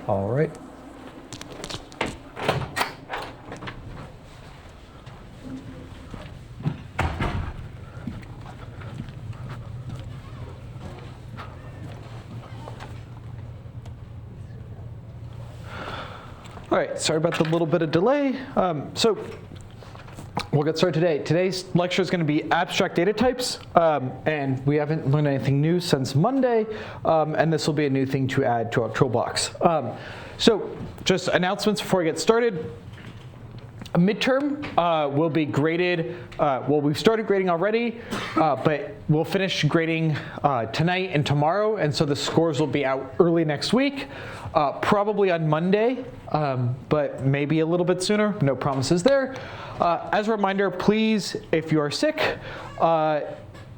All right. All right, sorry about the little bit of delay. So we'll get started today. Today's lecture is going to be abstract data types, and we haven't learned anything new since Monday, and this will be a new thing to add to our toolbox. So just announcements before we get started. A midterm will be graded, well, we've started grading already, but we'll finish grading tonight and tomorrow, and so the scores will be out early next week, probably on Monday, but maybe a little bit sooner, no promises there. As a reminder, please, if you are sick,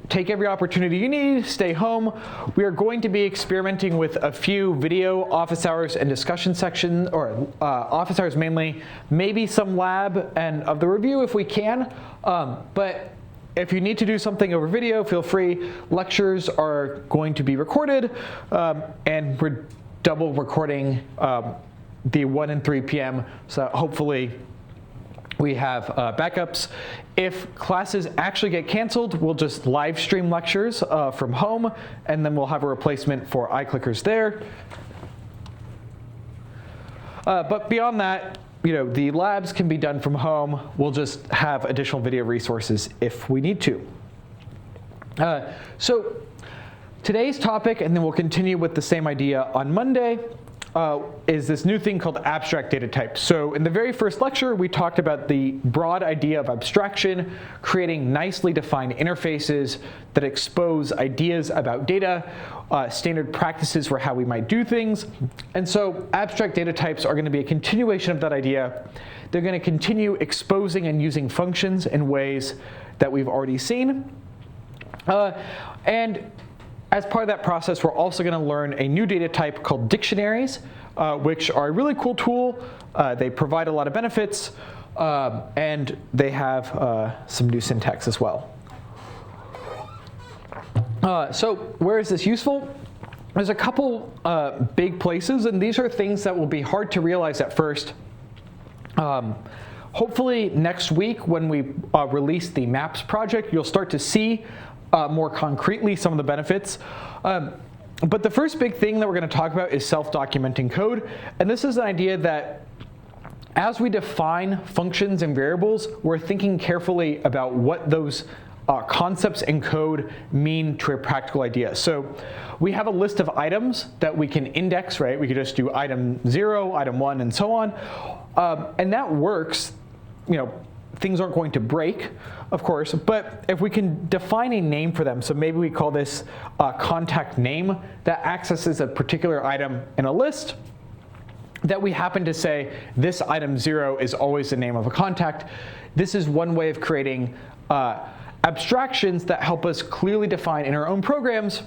take every opportunity you need, stay home. We are going to be experimenting with a few video office hours and discussion section, or office hours mainly, maybe some lab and of the review if we can. But if you need to do something over video, feel free. Lectures are going to be recorded, and we're double recording the 1 and 3 p.m. So hopefully we have backups. If classes actually get canceled, we'll just live stream lectures from home, and then we'll have a replacement for iClickers there. But beyond that, the labs can be done from home. We'll just have additional video resources if we need to. So today's topic, and then we'll continue with the same idea on Monday, is this new thing called abstract data types. So in the very first lecture, we talked about the broad idea of abstraction, creating nicely defined interfaces that expose ideas about data, standard practices for how we might do things. And so abstract data types are going to be a continuation of that idea. They're going to continue exposing and using functions in ways that we've already seen. And as part of that process, we're also going to learn a new data type called dictionaries, which are a really cool tool. They provide a lot of benefits, and they have some new syntax as well. So where is this useful? There's a couple big places, and these are things that will be hard to realize at first. Hopefully next week when we release the MAPS project, you'll start to see more concretely some of the benefits. But the first big thing that we're going to talk about is self-documenting code. And this is an idea that as we define functions and variables, we're thinking carefully about what those concepts in code mean to a practical idea. So we have a list of items that we can index, right? We could just do item 0, item 1, and so on. And that works. Things aren't going to break, of course, but if we can define a name for them, so maybe we call this contact name that accesses a particular item in a list, that we happen to say this item 0 is always the name of a contact. This is one way of creating abstractions that help us clearly define in our own programs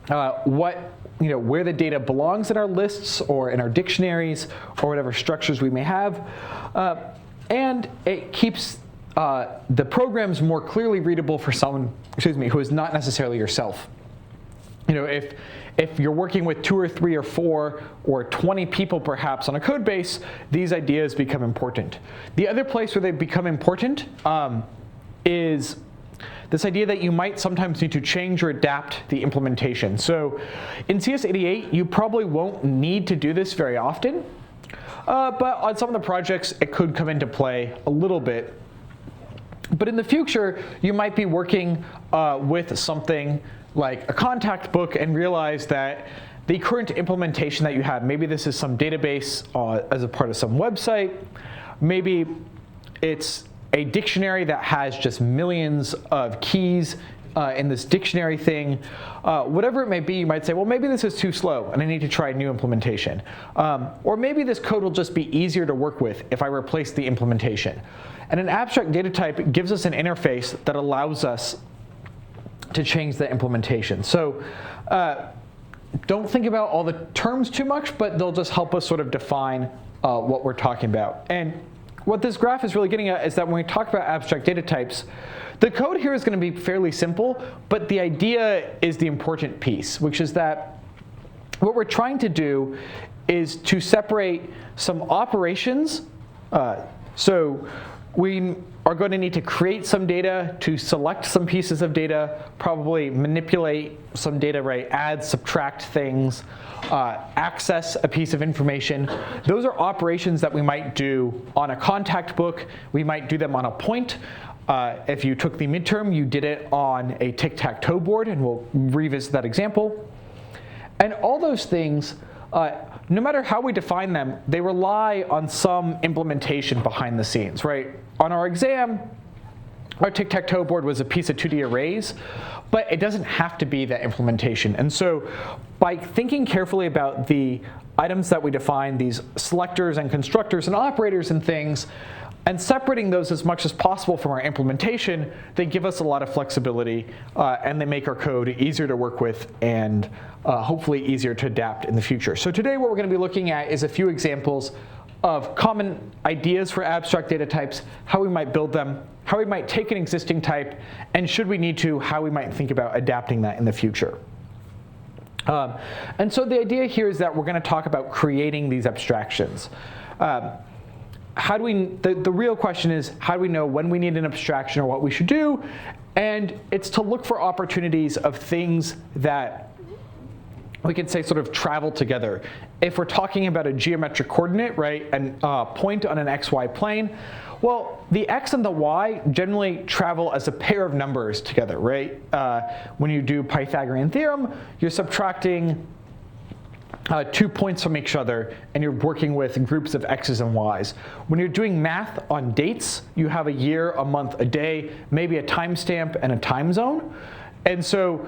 where the data belongs in our lists or in our dictionaries or whatever structures we may have. And it keeps the programs more clearly readable for someone, who is not necessarily yourself. If you're working with 2 or 3 or 4 or 20 people perhaps on a code base, these ideas become important. The other place where they become important is this idea that you might sometimes need to change or adapt the implementation. So in CS88, you probably won't need to do this very often. But on some of the projects, it could come into play a little bit. But in the future, you might be working with something like a contact book and realize that the current implementation that you have, maybe this is some database as a part of some website. Maybe it's a dictionary that has just millions of keys in this dictionary thing. Whatever it may be, you might say, well, maybe this is too slow and I need to try a new implementation. Or maybe this code will just be easier to work with if I replace the implementation. And an abstract data type gives us an interface that allows us to change the implementation. So don't think about all the terms too much, but they'll just help us sort of define what we're talking about. And what this graph is really getting at is that when we talk about abstract data types, the code here is going to be fairly simple, but the idea is the important piece, which is that what we're trying to do is to separate some operations. So we are going to need to create some data, to select some pieces of data, probably manipulate some data, right? Add, subtract things, access a piece of information. Those are operations that we might do on a contact book. We might do them on a point. If you took the midterm, you did it on a tic-tac-toe board, and we'll revisit that example. And all those things, no matter how we define them, they rely on some implementation behind the scenes, right? On our exam, our tic-tac-toe board was a piece of 2D arrays, but it doesn't have to be that implementation. And so by thinking carefully about the items that we define, these selectors and constructors and operators and things, and separating those as much as possible from our implementation, they give us a lot of flexibility, and they make our code easier to work with and hopefully easier to adapt in the future. So today what we're going to be looking at is a few examples of common ideas for abstract data types, how we might build them, how we might take an existing type, and should we need to, how we might think about adapting that in the future. And so the idea here is that we're going to talk about creating these abstractions. How do we, the real question is, how do we know when we need an abstraction or what we should do? And it's to look for opportunities of things that we can say sort of travel together. If we're talking about a geometric coordinate, right, and point on an xy plane, well, the x and the y generally travel as a pair of numbers together, right? When you do Pythagorean theorem, you're subtracting 2 points from each other, and you're working with groups of x's and y's. When you're doing math on dates, you have a year, a month, a day, maybe a timestamp, and a time zone. And so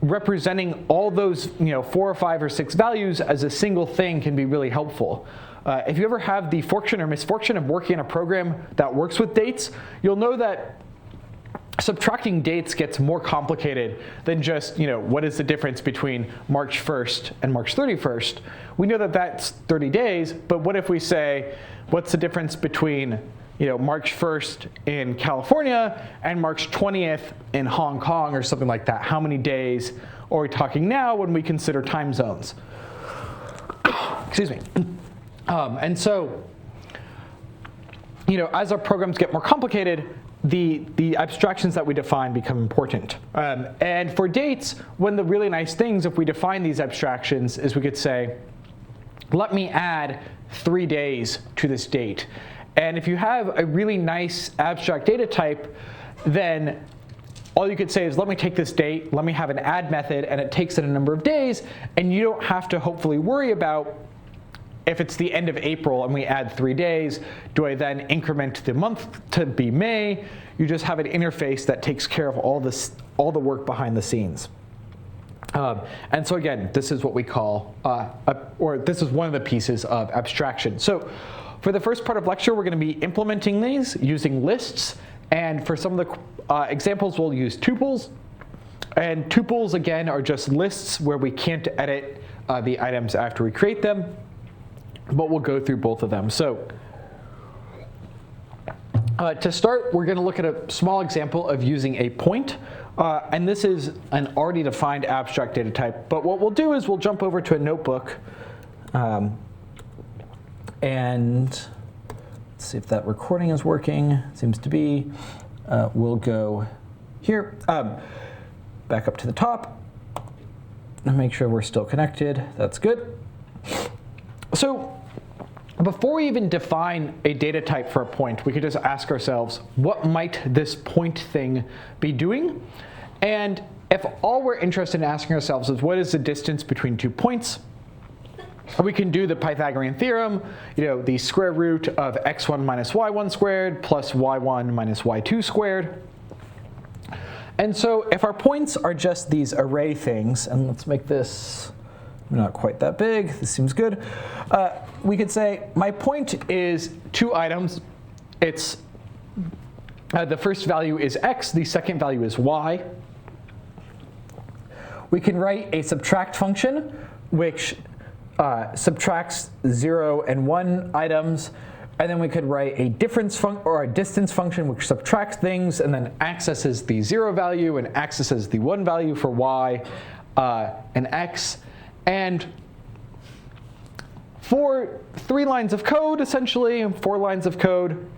representing all those 4 or 5 or 6 values as a single thing can be really helpful. If you ever have the fortune or misfortune of working in a program that works with dates, you'll know that subtracting dates gets more complicated than just, what is the difference between March 1st and March 31st? We know that that's 30 days, but what if we say, what's the difference between March 1st in California and March 20th in Hong Kong or something like that? How many days are we talking now when we consider time zones? Excuse me. And so, as our programs get more complicated, the abstractions that we define become important. And for dates, one of the really nice things if we define these abstractions is we could say, let me add 3 days to this date. And if you have a really nice abstract data type, then all you could say is, let me take this date, let me have an add method, and it takes it a number of days, and you don't have to hopefully worry about if it's the end of April and we add 3 days, do I then increment the month to be May? You just have an interface that takes care of all the work behind the scenes. And so again, this is what we call, or this is one of the pieces of abstraction. So for the first part of lecture, we're going to be implementing these using lists. And for some of the examples, we'll use tuples. And tuples, again, are just lists where we can't edit the items after we create them. But we'll go through both of them. So to start, we're going to look at a small example of using a point. And this is an already defined abstract data type. But what we'll do is we'll jump over to a notebook. And let's see if that recording is working. Seems to be. We'll go here. Back up to the top. And make sure we're still connected. That's good. So before we even define a data type for a point, we could just ask ourselves, what might this point thing be doing? And if all we're interested in asking ourselves is, what is the distance between 2 points? We can do the Pythagorean theorem, the square root of x1 minus y1 squared plus y1 minus y2 squared. And so if our points are just these array things, and let's make this not quite that big, this seems good. We could say my point is 2 items. It's the first value is x, the second value is y. We can write a subtract function which subtracts 0 and 1 items, and then we could write a difference or a distance function which subtracts things and then accesses the 0 value and accesses the 1 value for y and x. And for 3 lines of code, essentially, 4 lines of code,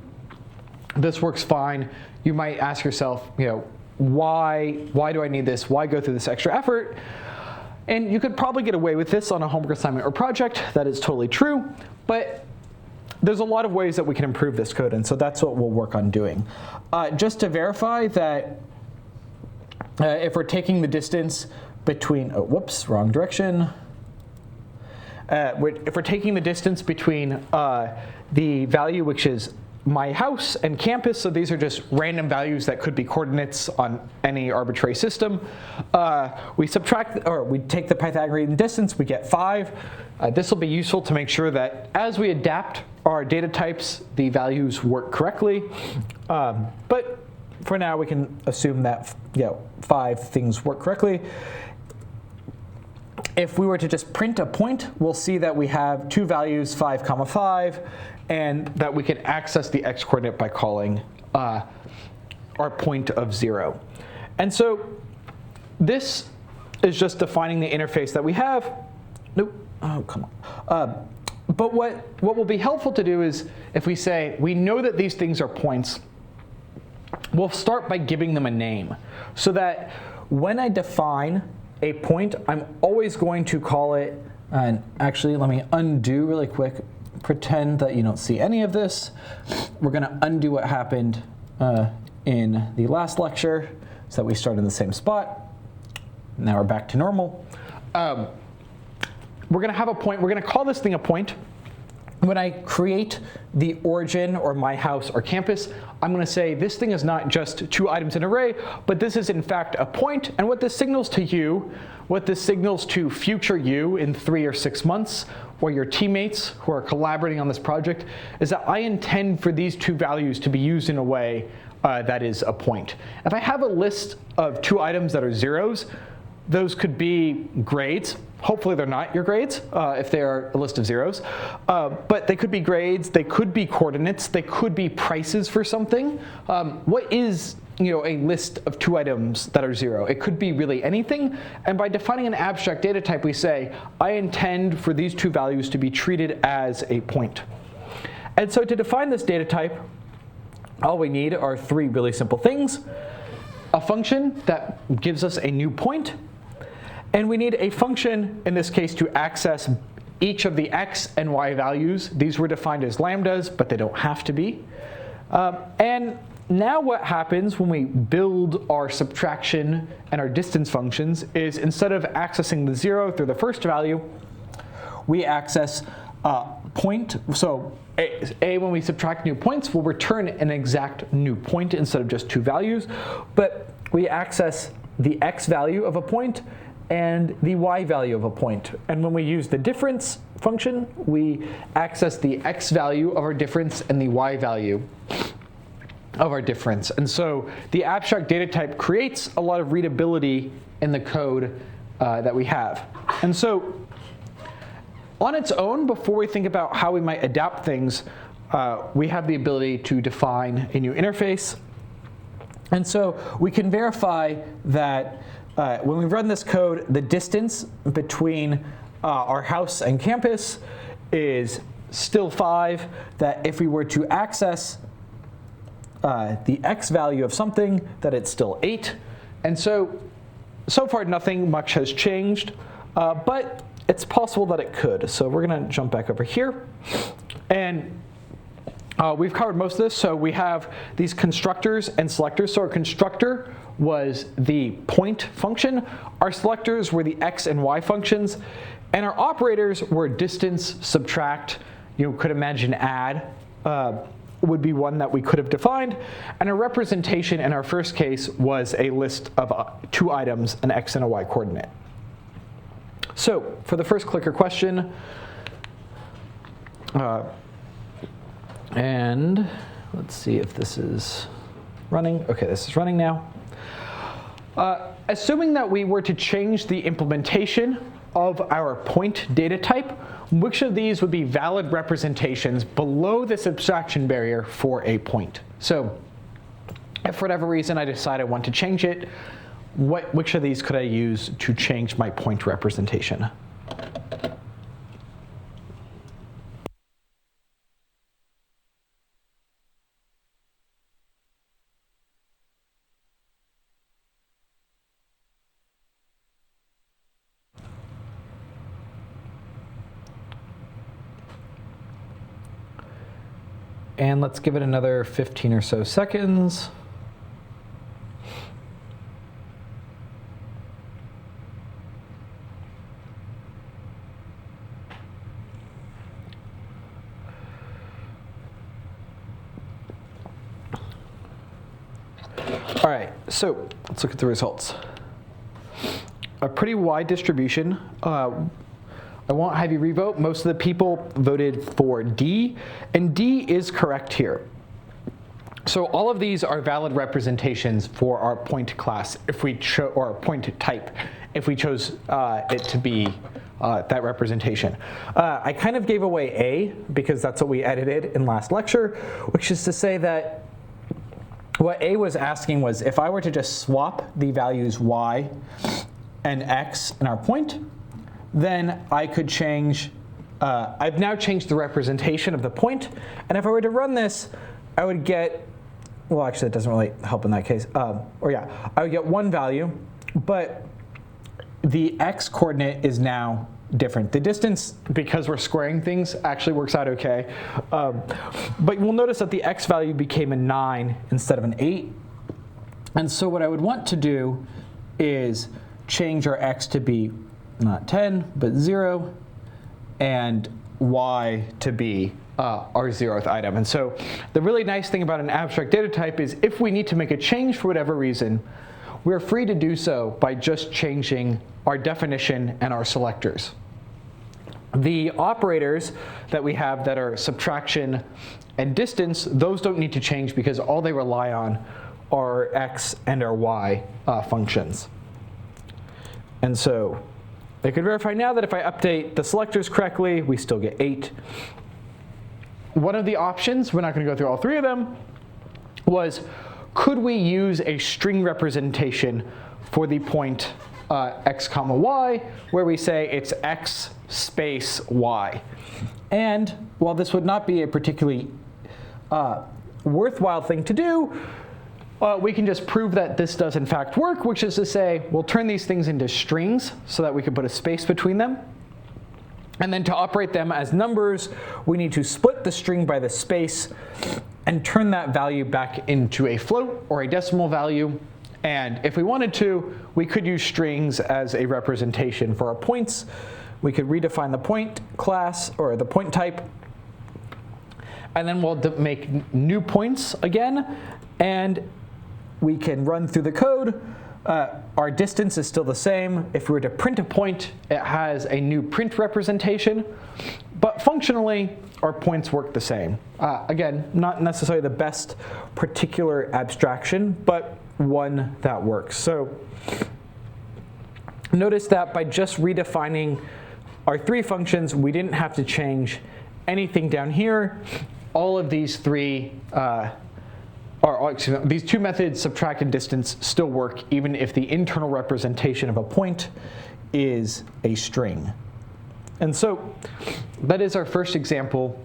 this works fine. You might ask yourself, why do I need this? Why go through this extra effort? And you could probably get away with this on a homework assignment or project. That is totally true. But there's a lot of ways that we can improve this code, and so that's what we'll work on doing. Just to verify that if we're taking the distance between, wrong direction. If we're taking the distance between the value, which is my house, and campus, so these are just random values that could be coordinates on any arbitrary system, we subtract, or we take the Pythagorean distance, we get 5. This will be useful to make sure that as we adapt our data types, the values work correctly. But for now, we can assume that 5 things work correctly. If we were to just print a point, we'll see that we have 2 values, 5, 5, and that we can access the x-coordinate by calling our point of 0. And so this is just defining the interface that we have. Nope. Oh, come on. But what will be helpful to do is if we say we know that these things are points, we'll start by giving them a name so that when I define a point, I'm always going to call it, and actually let me undo really quick, pretend that you don't see any of this. We're going to undo what happened in the last lecture so that we start in the same spot. Now we're back to normal. We're going to have a point. We're going to call this thing a point. When I create the origin or my house or campus, I'm going to say this thing is not just 2 items in an array, but this is in fact a point. And what this signals to you, what this signals to future you in 3 or 6 months, or your teammates who are collaborating on this project, is that I intend for these 2 values to be used in a way that is a point. If I have a list of 2 items that are zeros, those could be grades. Hopefully they're not your grades if they are a list of zeros. But they could be grades, they could be coordinates, they could be prices for something. What is a list of 2 items that are 0? It could be really anything. And by defining an abstract data type, we say, I intend for these 2 values to be treated as a point. And so to define this data type, all we need are 3 really simple things. A function that gives us a new point. And we need a function, in this case, to access each of the x and y values. These were defined as lambdas, but they don't have to be. And now what happens when we build our subtraction and our distance functions is instead of accessing the 0 through the first value, we access point. So when we subtract new points, we'll return an exact new point instead of just 2 values. But we access the x value of a point and the y value of a point. And when we use the difference function, we access the x value of our difference and the y value of our difference. And so the abstract data type creates a lot of readability in the code that we have. And so on its own, before we think about how we might adapt things, we have the ability to define a new interface. And so we can verify that when we run this code, the distance between our house and campus is still 5, that if we were to access the x value of something, that it's still 8. And so far nothing much has changed, but it's possible that it could. So we're going to jump back over here. And we've covered most of this. So we have these constructors and selectors. So our constructor was the point function. Our selectors were the x and y functions. And our operators were distance, subtract, you could imagine add, would be one that we could have defined. And a representation in our first case was a list of 2 items, an x and a y coordinate. So for the first clicker question, and let's see if this is running. OK, this is running now. Assuming that we were to change the implementation of our point data type, which of these would be valid representations below this abstraction barrier for a point? So if for whatever reason I decide I want to change it, which of these could I use to change my point representation? And let's give it another 15 or so seconds. All right, so let's look at the results. A pretty wide distribution. I won't have you revote. Most of the people voted for D, and D is correct here. So all of these are valid representations for our point class if we or point type if we chose it to be that representation. I kind of gave away A because that's what we edited in last lecture, which is to say that what A was asking was if I were to just swap the values y and x in our point, then I could change, I've now changed the representation of the point, and if I were to run this, I would get, well actually that doesn't really help in that case, I would get one value, but the x coordinate is now different. The distance, because we're squaring things, actually works out okay. But we'll notice that the x value became a 9 instead of an 8. And so what I would want to do is change our x to be not 10, but 0, and y to be our 0th item. And so the really nice thing about an abstract data type is if we need to make a change for whatever reason, we're free to do so by just changing our definition and our selectors. The operators that we have that are subtraction and distance, those don't need to change because all they rely on are x and our y functions. And so I could verify now that if I update the selectors correctly, we still get 8. One of the options, we're not going to go through all three of them, was could we use a string representation for the point x comma y, where we say it's x space y. And while this would not be a particularly worthwhile thing to do, we can just prove that this does in fact work, which is to say we'll turn these things into strings so that we can put a space between them. And then to operate them as numbers, we need to split the string by the space and turn that value back into a float or a decimal value. And if we wanted to, we could use strings as a representation for our points. We could redefine the point class or the point type. And then we'll make new points again. And we can run through the code. Our distance is still the same. If we were to print a point, it has a new print representation. But functionally, our points work the same. Again, not necessarily the best particular abstraction, but one that works. So notice that by just redefining our three functions, we didn't have to change anything down here. All of these three these two methods, subtract and distance, still work even if the internal representation of a point is a string. And so that is our first example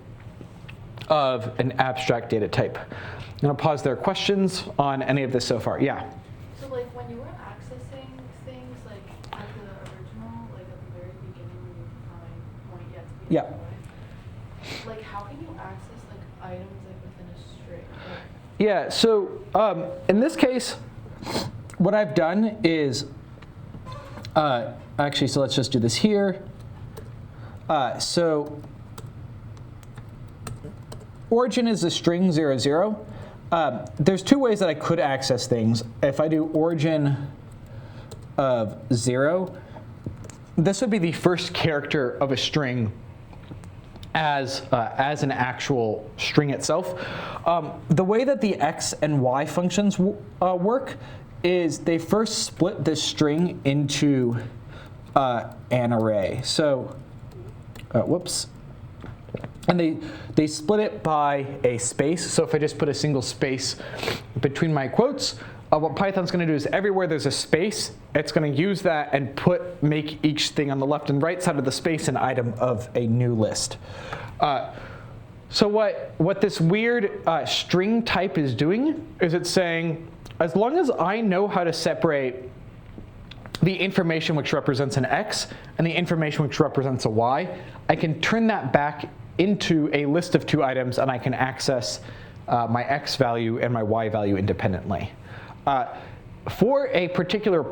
of an abstract data type. I'm going to pause there. Questions on any of this so far? Yeah? So like when you were accessing things like at the original, like at the very beginning when you define point yet to be defined, like how can you access like items like within a string? Like, yeah, so in this case, what I've done is, actually, so let's just do this here. So origin is a string 0, 0. There's two ways that I could access things. If I do origin of 0, this would be the first character of a string as an actual string itself. The way that the x and y functions work is they first split this string into an array. So, whoops. And they split it by a space. So if I just put a single space between my quotes, what Python's going to do is everywhere there's a space, it's going to use that and make each thing on the left and right side of the space an item of a new list. So what this weird string type is doing is it's saying, as long as I know how to separate the information which represents an x and the information which represents a y, I can turn that back into a list of 2 items, and I can access my x value and my y value independently. For a particular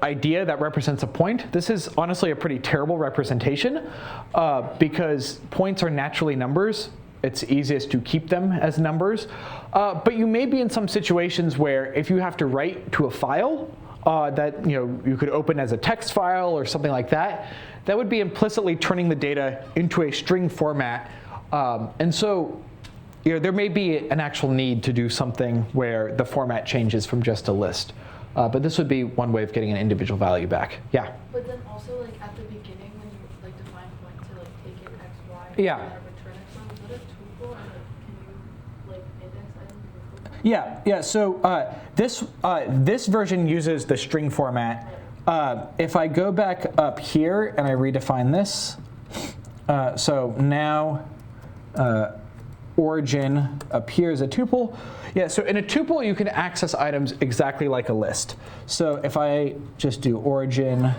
idea that represents a point, this is honestly a pretty terrible representation because points are naturally numbers. It's easiest to keep them as numbers. But you may be in some situations where if you have to write to a file that you could open as a text file or something like that, that would be implicitly turning the data into a string format. And so there may be an actual need to do something where the format changes from just a list. But this would be one way of getting an individual value back. Yeah? But then also at the beginning when you define point to take in x, y, yeah. and return x, so is it a tuple and can you index items? Yeah. So this version uses the string format. If I go back up here and I redefine this, so now origin appears a tuple. Yeah, so in a tuple, you can access items exactly like a list. So if I just do origin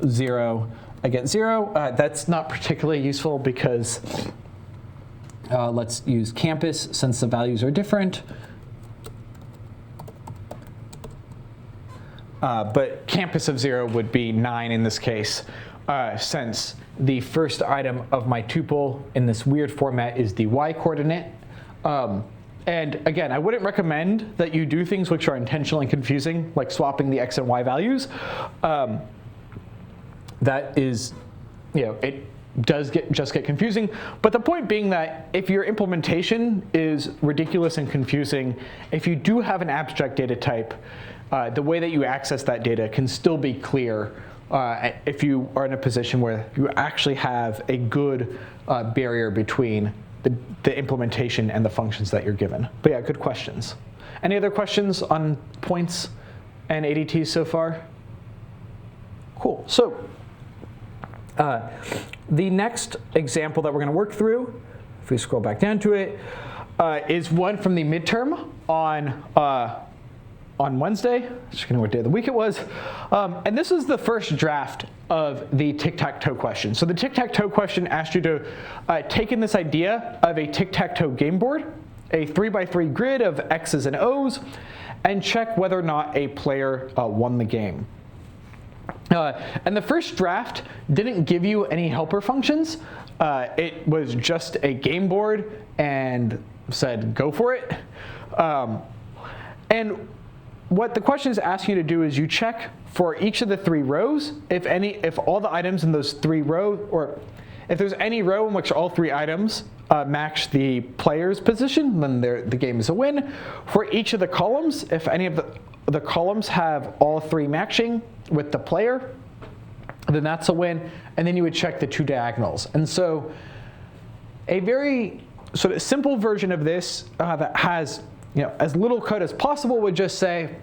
0, I get 0. That's not particularly useful because let's use campus since the values are different. But campus of 0 would be 9 in this case, since the first item of my tuple in this weird format is the y coordinate. And again, I wouldn't recommend that you do things which are intentionally confusing, like swapping the x and y values. That is, it does just get confusing. But the point being that if your implementation is ridiculous and confusing, if you do have an abstract data type, the way that you access that data can still be clear if you are in a position where you actually have a good barrier between the implementation and the functions that you're given. But yeah, good questions. Any other questions on points and ADTs so far? Cool. So the next example that we're going to work through, if we scroll back down to it, is one from the midterm on Wednesday. Just kidding what day of the week it was. And this is the first draft of the tic-tac-toe question. So the tic-tac-toe question asked you to take in this idea of a tic-tac-toe game board, a 3x3 grid of X's and O's, and check whether or not a player won the game. And the first draft didn't give you any helper functions. It was just a game board and said, go for it. And what the question is asking you to do is you check for each of the 3 rows, if all the items in those 3 rows, or if there's any row in which all 3 items match the player's position, then the game is a win. For each of the columns, if any of the columns have all 3 matching with the player, then that's a win. And then you would check the 2 diagonals. And so a very sort of simple version of this that has as little code as possible would just say,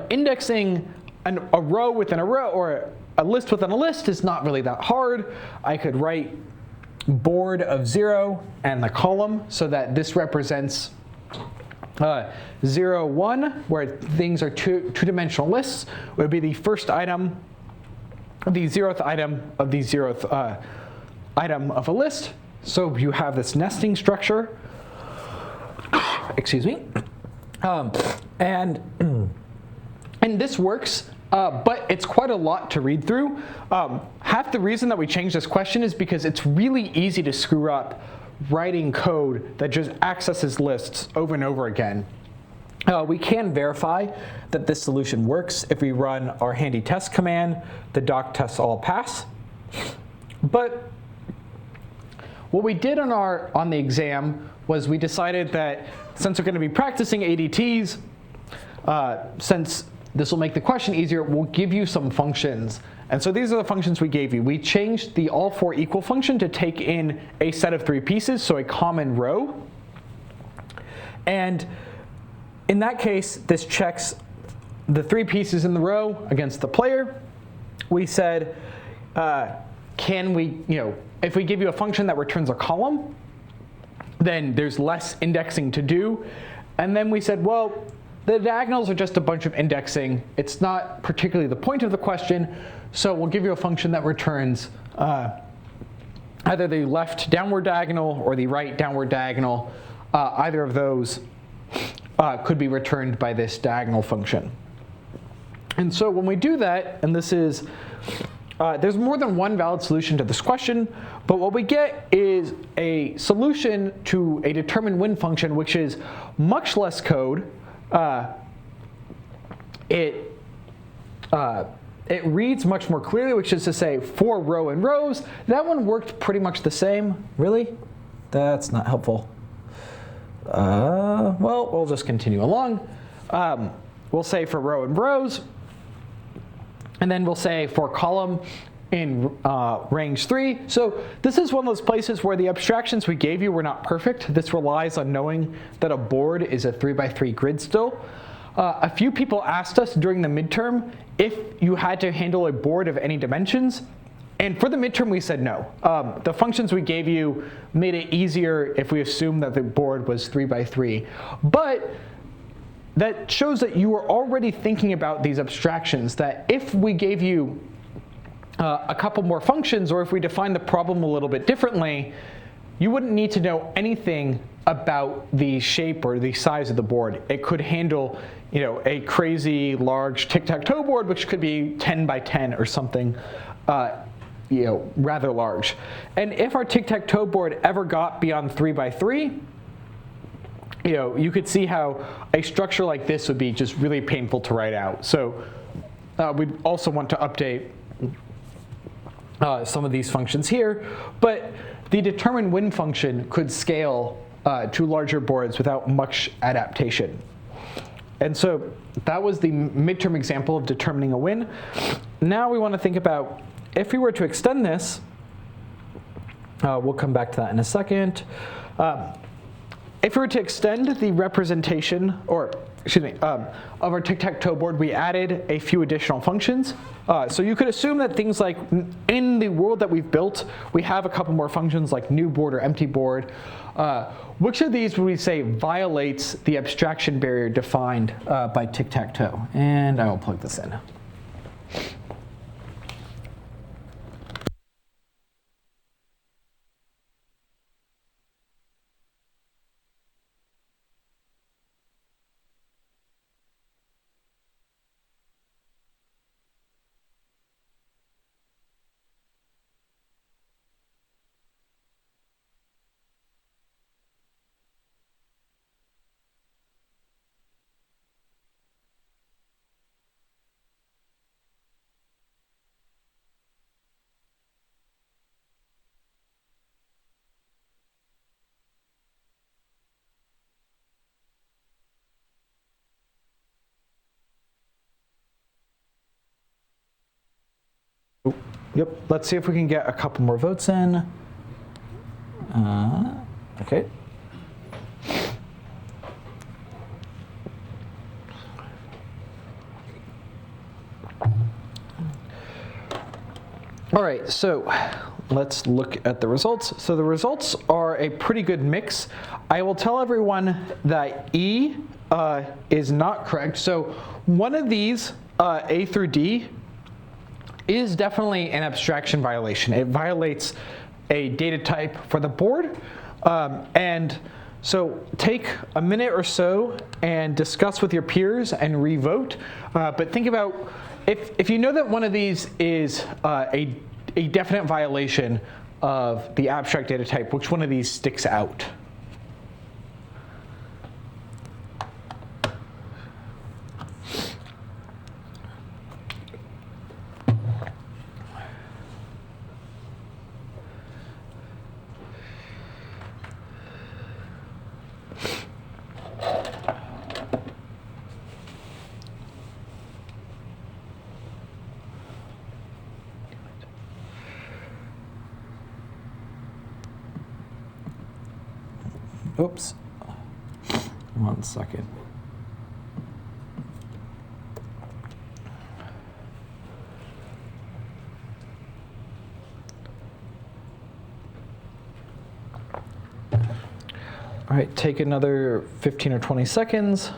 indexing a row within a row or a list within a list is not really that hard. I could write board of 0 and the column so that this represents 0, 1, where things are two-dimensional lists, would be the first item, the 0th item of the 0th item of a list. So you have this nesting structure. Excuse me. And this works, but it's quite a lot to read through. Half the reason that we changed this question is because it's really easy to screw up writing code that just accesses lists over and over again. We can verify that this solution works if we run our handy test command, the doc tests all pass. But what we did on the exam was we decided that since we're going to be practicing ADTs, since this will make the question easier, we'll give you some functions. And so these are the functions we gave you. We changed the all 4 equal function to take in a set of 3 pieces, so a common row. And in that case, this checks the 3 pieces in the row against the player. We said, can we, if we give you a function that returns a column, then there's less indexing to do. And then we said, well, the diagonals are just a bunch of indexing. It's not particularly the point of the question, so we'll give you a function that returns either the left downward diagonal or the right downward diagonal. Either of those could be returned by this diagonal function. And so when we do that, and this is, there's more than one valid solution to this question, but what we get is a solution to a determined win function, which is much less code. It reads much more clearly, which is to say 4 row and rows. That one worked pretty much the same. Really? That's not helpful. Well, we'll just continue along. We'll say for row and rows, and then we'll say for column in range 3. So this is one of those places where the abstractions we gave you were not perfect. This relies on knowing that a board is a 3x3 grid still. A few people asked us during the midterm if you had to handle a board of any dimensions. And for the midterm, we said no. The functions we gave you made it easier if we assumed that the board was 3x3. But that shows that you were already thinking about these abstractions, that if we gave you a couple more functions, or if we defined the problem a little bit differently, you wouldn't need to know anything about the shape or the size of the board. It could handle, a crazy large tic-tac-toe board, which could be 10 by 10 or something, rather large. And if our tic-tac-toe board ever got beyond 3x3, you could see how a structure like this would be just really painful to write out. So we'd also want to update some of these functions here, but the determined win function could scale to larger boards without much adaptation. And so that was the midterm example of determining a win. Now we want to think about if we were to extend this, we'll come back to that in a second. If we were to extend the representation, of our tic-tac-toe board, we added a few additional functions. So you could assume that things like in the world that we've built, we have a couple more functions like new board or empty board. Which of these would we say violates the abstraction barrier defined by tic-tac-toe? And I will plug this in. Yep, let's see if we can get a couple more votes in. Okay. All right, so let's look at the results. So the results are a pretty good mix. I will tell everyone that E is not correct. So one of these, A through D, is definitely an abstraction violation. It violates a data type for the board. And so take a minute or so and discuss with your peers and re-vote. But think about, if you know that one of these is a definite violation of the abstract data type, which one of these sticks out? Oops, 1 second. All right, take another 15 or 20 seconds.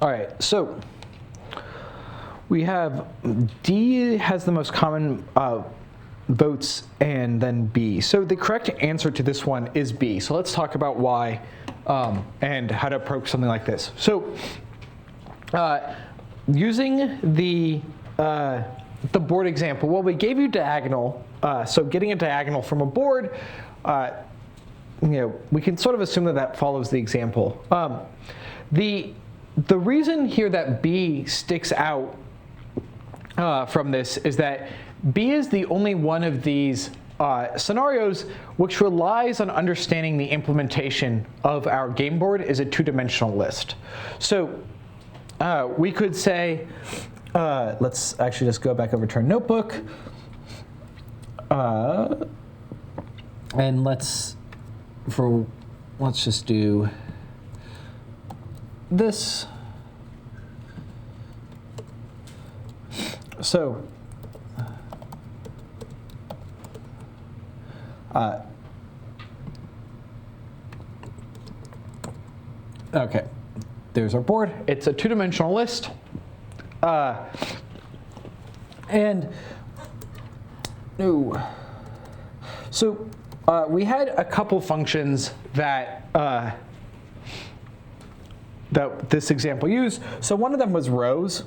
All right, so we have D has the most common votes and then B. So the correct answer to this one is B. So let's talk about why and how to approach something like this. So using the board example, well, we gave you diagonal. So getting a diagonal from a board, we can sort of assume that that follows the example. The reason here that B sticks out from this is that B is the only one of these scenarios which relies on understanding the implementation of our game board is a two-dimensional list. So we could say, let's actually just go back over to our notebook. And let's just do this. So okay, there's our board. It's a two-dimensional list. So we had a couple functions that that this example used. So one of them was rows,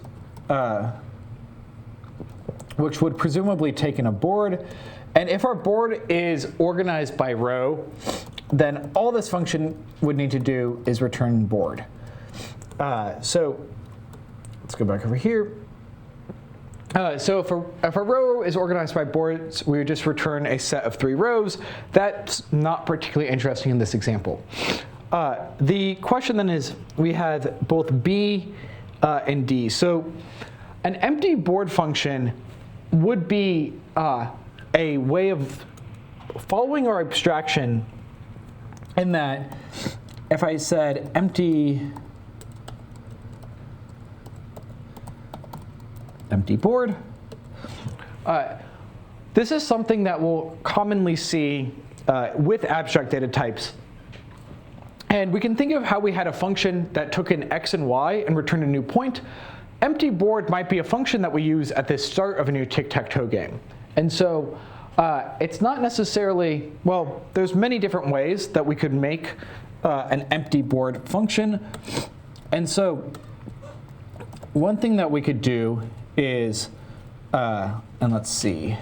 which would presumably take in a board. And if our board is organized by row, then all this function would need to do is return board. So let's go back over here. So if a row is organized by boards, we would just return a set of 3 rows. That's not particularly interesting in this example. The question then is, we have both B and D. So an empty board function would be a way of following our abstraction in that if I said empty board, this is something that we'll commonly see with abstract data types. And we can think of how we had a function that took in x and y and returned a new point. Empty board might be a function that we use at the start of a new tic-tac-toe game. And so it's not necessarily, well, there's many different ways that we could make an empty board function. And so one thing that we could do is, and let's see.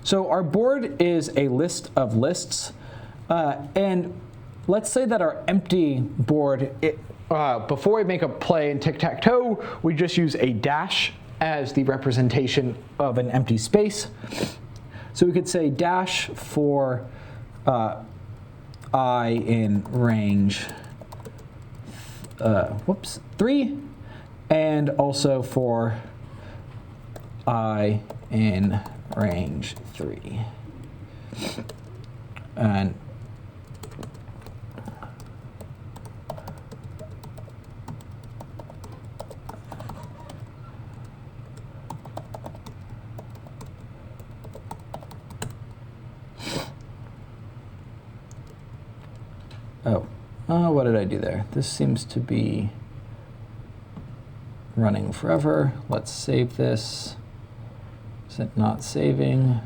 So our board is a list of lists. And let's say that our empty board, before we make a play in tic-tac-toe, we just use a dash as the representation of an empty space. So we could say dash for I in range 3, and also for I in range 3. And what did I do there? This seems to be running forever. Let's save this. Is it not saving?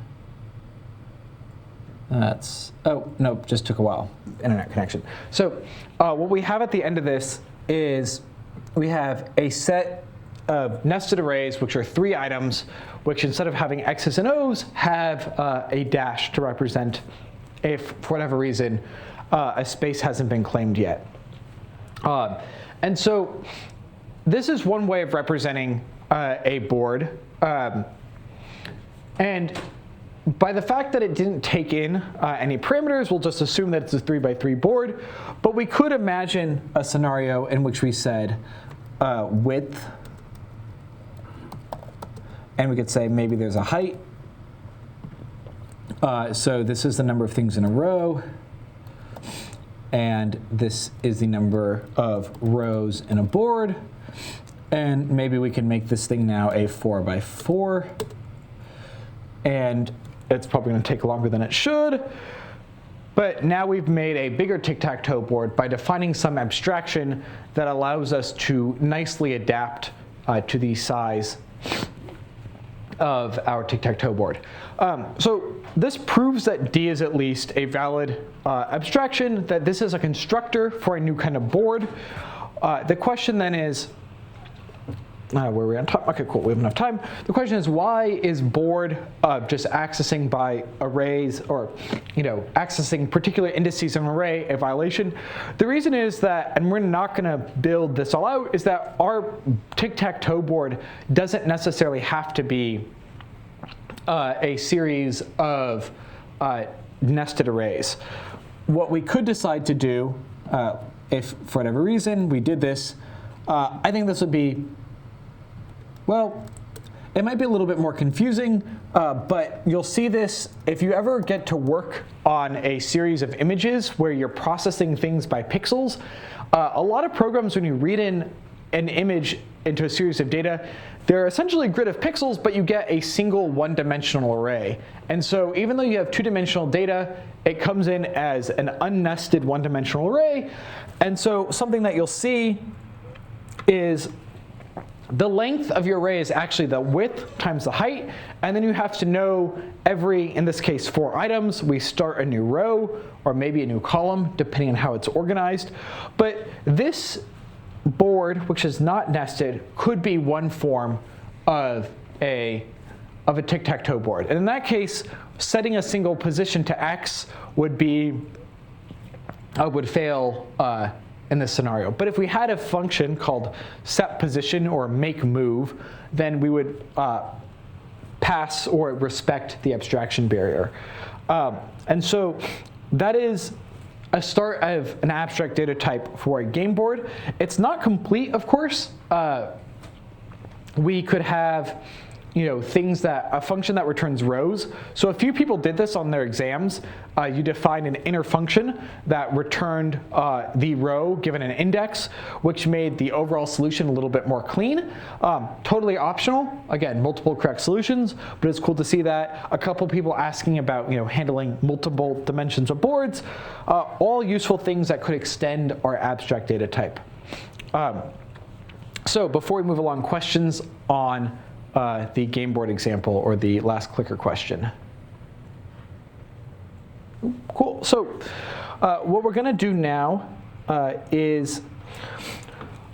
That's, oh, nope, just took a while. Internet connection. So what we have at the end of this is we have a set of nested arrays, which are 3 items, which instead of having X's and O's, have a dash to represent if, for whatever reason, a space hasn't been claimed yet. And so this is one way of representing a board. And by the fact that it didn't take in any parameters, we'll just assume that it's a 3x3 board. But we could imagine a scenario in which we said width. And we could say maybe there's a height. So this is the number of things in a row. And this is the number of rows in a board. And maybe we can make this thing now a 4x4. And it's probably going to take longer than it should. But now we've made a bigger tic-tac-toe board by defining some abstraction that allows us to nicely adapt to the size of our tic-tac-toe board. So this proves that D is at least a valid abstraction, that this is a constructor for a new kind of board. The question then is, where are we on time? Okay, cool, we have enough time. The question is, why is board just accessing by arrays, or accessing particular indices of an array, a violation? The reason is that, and we're not gonna build this all out, is that our tic-tac-toe board doesn't necessarily have to be a series of nested arrays. What we could decide to do, if for whatever reason we did this, I think this would be, well, it might be a little bit more confusing, but you'll see this if you ever get to work on a series of images where you're processing things by pixels. A lot of programs, when you read in an image into a series of data, they're essentially a grid of pixels, but you get a single one-dimensional array. And so even though you have two-dimensional data, it comes in as an unnested one-dimensional array. And so something that you'll see is the length of your array is actually the width times the height, and then you have to know every, in this case, 4 items. We start a new row, or maybe a new column, depending on how it's organized. But this board, which is not nested, could be one form of a tic-tac-toe board. And in that case, setting a single position to X would fail in this scenario. But if we had a function called set position or make move, then we would pass or respect the abstraction barrier. And so that is a start of an abstract data type for a game board. It's not complete, of course. We could have things a function that returns rows. So a few people did this on their exams. You defined an inner function that returned the row given an index, which made the overall solution a little bit more clean. Totally optional. Again, multiple correct solutions, but it's cool to see that. A couple people asking about handling multiple dimensions of boards. All useful things that could extend our abstract data type. So before we move along, questions on the game board example or the last clicker question? Cool. So what we're going to do now is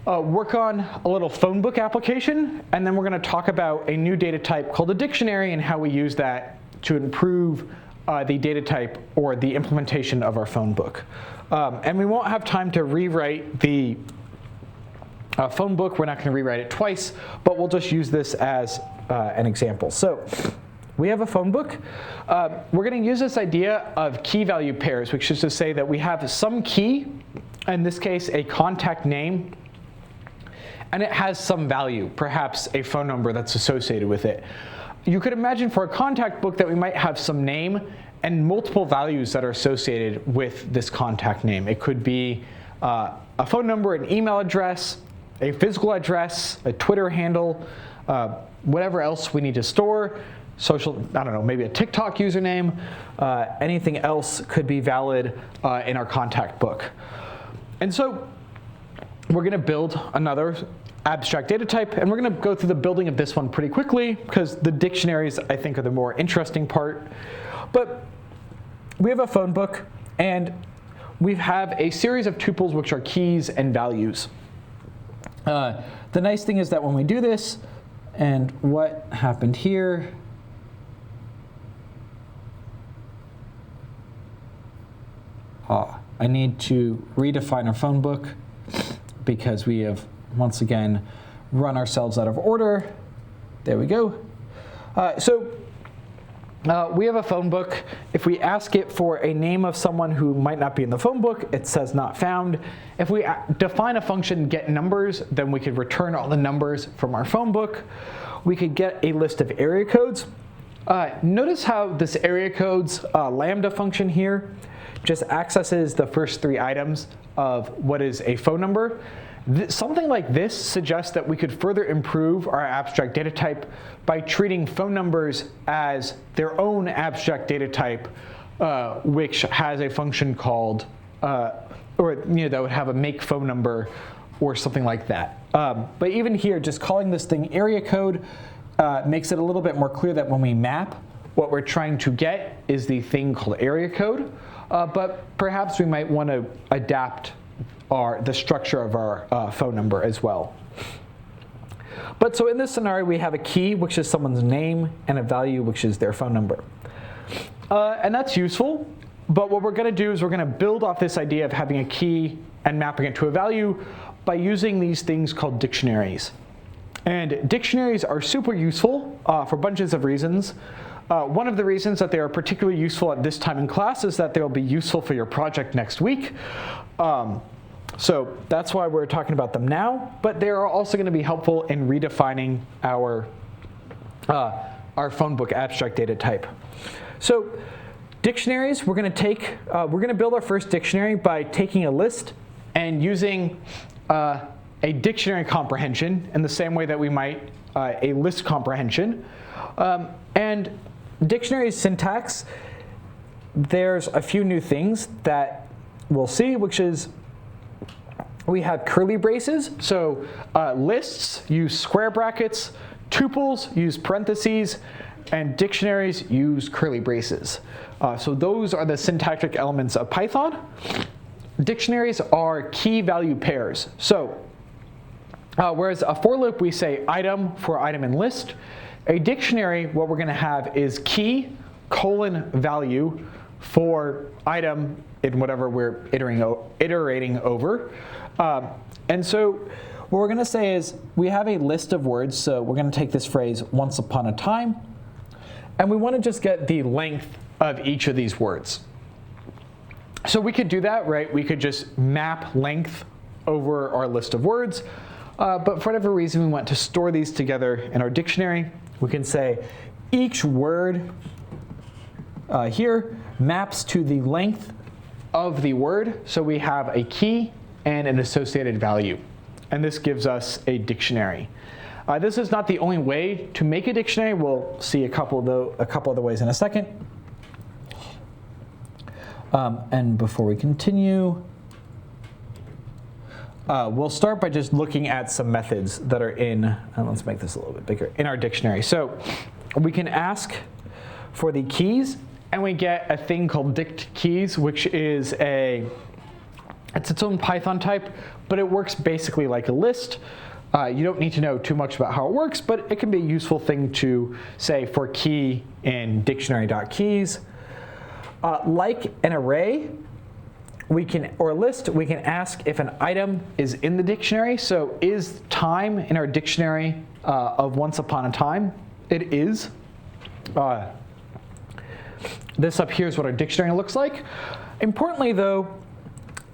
work on a little phone book application, and then we're going to talk about a new data type called a dictionary and how we use that to improve the data type or the implementation of our phone book. And we won't have time to rewrite the phone book. We're not going to rewrite it twice, but we'll just use this as an example. So we have a phone book. We're going to use this idea of key value pairs, which is to say that we have some key, in this case a contact name, and it has some value, perhaps a phone number that's associated with it. You could imagine for a contact book that we might have some name and multiple values that are associated with this contact name. It could be a phone number, an email address, a physical address, a Twitter handle, whatever else we need to store, social, I don't know, maybe a TikTok username, anything else could be valid in our contact book. And so we're going to build another abstract data type, and we're going to go through the building of this one pretty quickly because the dictionaries, I think, are the more interesting part. But we have a phone book, and we have a series of tuples which are keys and values. The nice thing is that when we do this, and what happened here, I need to redefine our phone book because we have, once again, run ourselves out of order. There we go. We have a phone book. If we ask it for a name of someone who might not be in the phone book, it says not found. If we define a function get numbers, then we could return all the numbers from our phone book. We could get a list of area codes. Notice how this area codes lambda function here just accesses the first 3 items of what is a phone number. Something like this suggests that we could further improve our abstract data type by treating phone numbers as their own abstract data type which has a function called, or that would have a make phone number or something like that. But even here, just calling this thing area code makes it a little bit more clear that when we map, what we're trying to get is the thing called area code. But perhaps we might want to adapt the structure of our phone number as well. But so in this scenario, we have a key, which is someone's name, and a value, which is their phone number. And that's useful. But what we're going to do is we're going to build off this idea of having a key and mapping it to a value by using these things called dictionaries. And dictionaries are super useful for bunches of reasons. One of the reasons that they are particularly useful at this time in class is that they'll be useful for your project next week. So that's why we're talking about them now, but they are also going to be helpful in redefining our phone book abstract data type. So dictionaries, we're going to build our first dictionary by taking a list and using a dictionary comprehension in the same way that we might a list comprehension. And dictionary syntax, there's a few new things that we'll see, which is we have curly braces. So lists use square brackets, tuples use parentheses, and dictionaries use curly braces. So those are the syntactic elements of Python. Dictionaries are key value pairs. So whereas a for loop, we say item for item in list, a dictionary, what we're going to have is key colon value for item in whatever we're iterating over. And so what we're going to say is we have a list of words. So we're going to take this phrase once upon a time. And we want to just get the length of each of these words. So we could do that, right? We could just map length over our list of words. But for whatever reason, we want to store these together in our dictionary. We can say each word here maps to the length of the word. So we have a key and an associated value. And this gives us a dictionary. This is not the only way to make a dictionary. We'll see a couple other ways in a second. And before we continue, we'll start by just looking at some methods that are in, let's make this a little bit bigger, in our dictionary. So we can ask for the keys, and we get a thing called dict keys, which is it's its own Python type, but it works basically like a list. You don't need to know too much about how it works, but it can be a useful thing to say for key in dictionary.keys. Like an array, or a list, we can ask if an item is in the dictionary. So is time in our dictionary of once upon a time? It is. This up here is what our dictionary looks like. Importantly, though,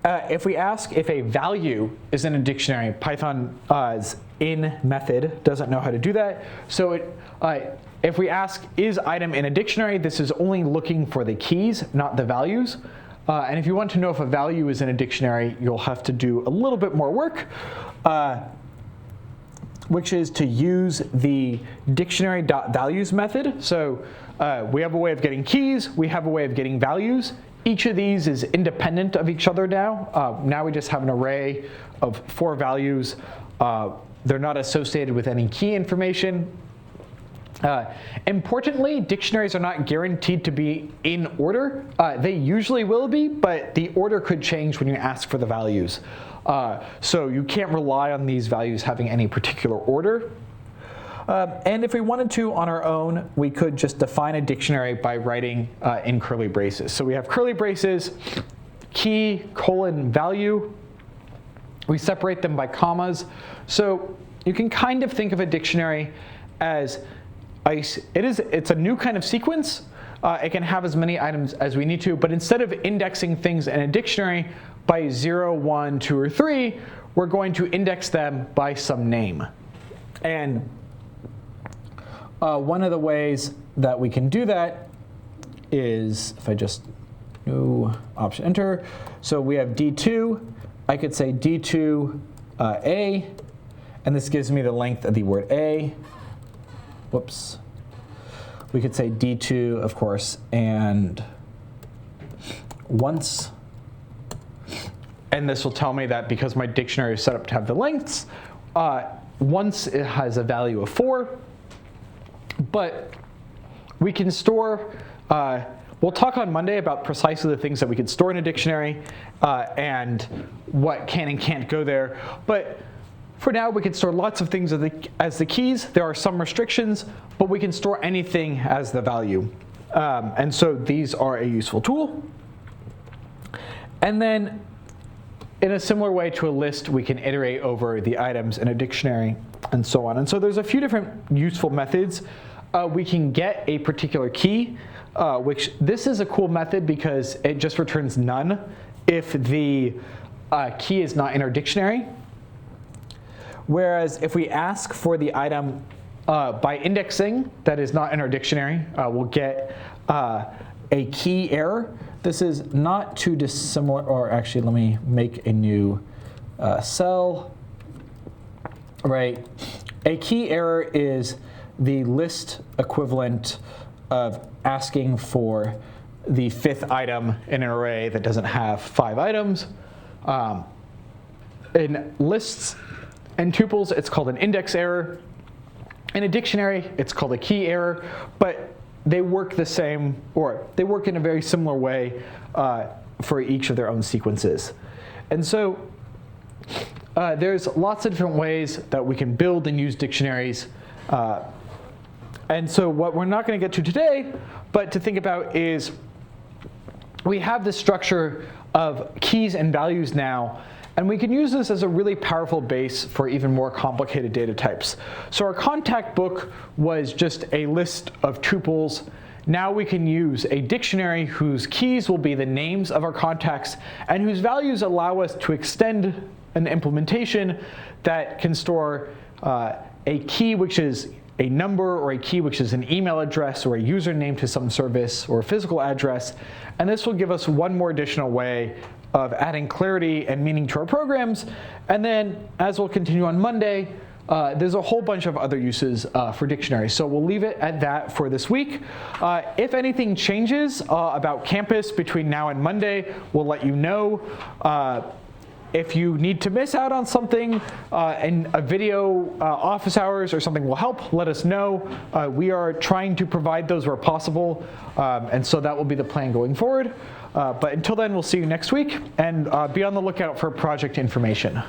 if we ask if a value is in a dictionary, Python's in method doesn't know how to do that. So if we ask is item in a dictionary, this is only looking for the keys, not the values. And if you want to know if a value is in a dictionary, you'll have to do a little bit more work, which is to use the dictionary.values method. So we have a way of getting keys. We have a way of getting values. Each of these is independent of each other now. Now we just have an array of 4 values. They're not associated with any key information. Importantly, dictionaries are not guaranteed to be in order. They usually will be, but the order could change when you ask for the values. So you can't rely on these values having any particular order. And if we wanted to on our own, we could just define a dictionary by writing in curly braces. So we have curly braces, key, colon, value. We separate them by commas. So you can kind of think of a dictionary as it's a new kind of sequence. It can have as many items as we need to, but instead of indexing things in a dictionary by 0, 1, 2, or 3, we're going to index them by some name. And one of the ways that we can do that is if I just new option enter. So we have D2. I could say D2 A, and this gives me the length of the word A. Whoops. We could say D2, of course, and once, and this will tell me that because my dictionary is set up to have the lengths, once it has a value of 4, but we can store, we'll talk on Monday about precisely the things that we could store in a dictionary and what can and can't go there. But for now, we can store lots of things as the keys. There are some restrictions, but we can store anything as the value. And so these are a useful tool. And then in a similar way to a list, we can iterate over the items in a dictionary and so on. And so there's a few different useful methods. We can get a particular key, which this is a cool method because it just returns none if the key is not in our dictionary. Whereas if we ask for the item by indexing that is not in our dictionary, we'll get a key error. This is not too dissimilar, or actually let me make a new cell. Right, a key error is the list equivalent of asking for the 5th item in an array that doesn't have 5 items. In lists and tuples, it's called an index error. In a dictionary, it's called a key error, but they work the same, or they work in a very similar way for each of their own sequences. And so there's lots of different ways that we can build and use dictionaries. And so what we're not going to get to today, but to think about is we have this structure of keys and values now, and we can use this as a really powerful base for even more complicated data types. So our contact book was just a list of tuples. Now we can use a dictionary whose keys will be the names of our contacts and whose values allow us to extend an implementation that can store a key which is a number, or a key which is an email address or a username to some service or a physical address. And this will give us one more additional way of adding clarity and meaning to our programs. And then, as we'll continue on Monday, there's a whole bunch of other uses for dictionaries. So we'll leave it at that for this week. If anything changes about campus between now and Monday, we'll let you know. If you need to miss out on something and a video office hours or something will help, let us know. We are trying to provide those where possible, and so that will be the plan going forward. But until then, we'll see you next week, and be on the lookout for project information.